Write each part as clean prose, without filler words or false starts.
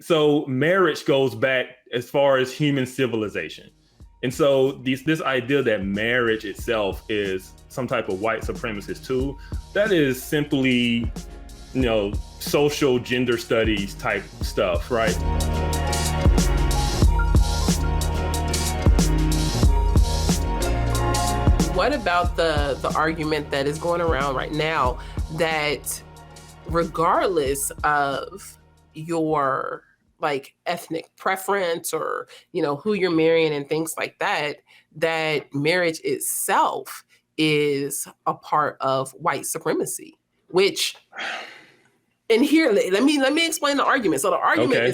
So marriage goes back as far as human civilization. And so this idea that marriage itself is some type of white supremacist tool, that is simply, social gender studies type stuff, right? What about the argument that is going around right now that regardless of your like ethnic preference or who you're marrying and things like that, that marriage itself is a part of white supremacy, which and here let me explain the argument. So the argument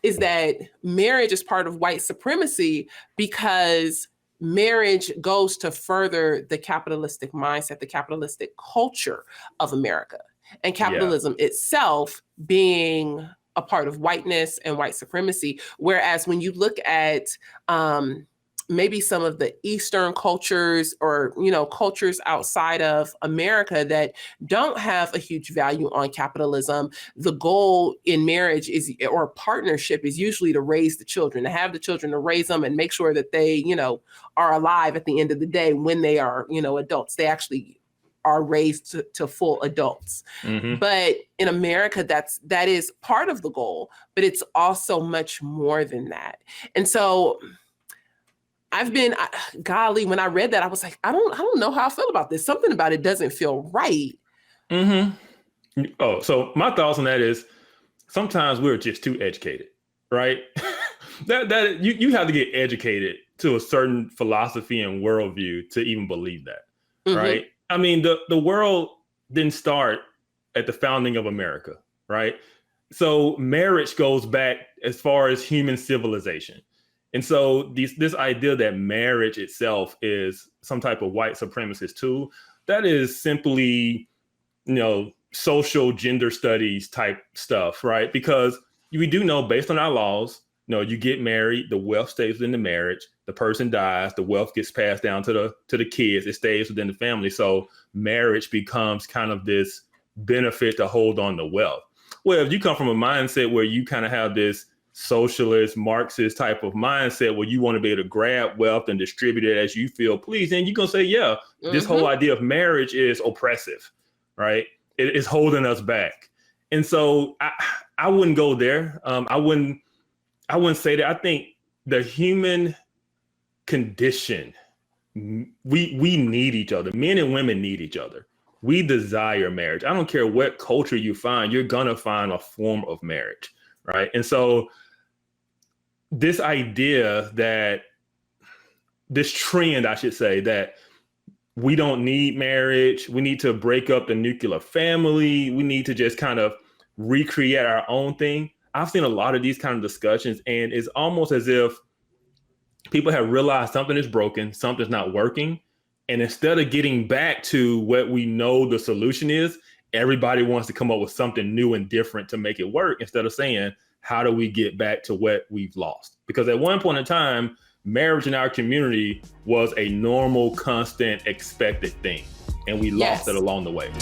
is that marriage is part of white supremacy because marriage goes to further the capitalistic mindset, the capitalistic culture of America, and capitalism itself being a part of whiteness and white supremacy. Whereas when you look at maybe some of the Eastern cultures or, cultures outside of America that don't have a huge value on capitalism, the goal in marriage or partnership is usually to raise the children, to have the children, to raise them and make sure that they, are alive at the end of the day when they are, adults. They actually are raised to full adults. Mm-hmm. But in America, that is part of the goal, but it's also much more than that. And so when I read that, I was like, I don't know how I feel about this. Something about it doesn't feel right. Mm-hmm. Oh, so my thoughts on that is sometimes we're just too educated, right? that you have to get educated to a certain philosophy and worldview to even believe that, right? I mean, the world didn't start at the founding of America, right? So marriage goes back as far as human civilization. And so this idea that marriage itself is some type of white supremacist tool, that is simply, social gender studies type stuff, right? Because we do know based on our laws, you get married, the wealth stays within the marriage, the person dies, the wealth gets passed down to the kids, it stays within the family. So marriage becomes kind of this benefit to hold on to wealth. Well, if you come from a mindset where you kind of have this socialist, Marxist type of mindset where you want to be able to grab wealth and distribute it as you feel pleased, then you're going to say, this whole idea of marriage is oppressive, right? It is holding us back. And so I wouldn't go there. I wouldn't say that. I think the human condition, we need each other. Men and women need each other. We desire marriage. I don't care what culture you find, you're going to find a form of marriage, right? And so this idea that this trend, I should say, that we don't need marriage, we need to break up the nuclear family, we need to just kind of recreate our own thing. I've seen a lot of these kind of discussions, and it's almost as if people have realized something is broken, something's not working. And instead of getting back to what we know the solution is, everybody wants to come up with something new and different to make it work instead of saying, how do we get back to what we've lost? Because at one point in time, marriage in our community was a normal, constant, expected thing. And we lost it along the way.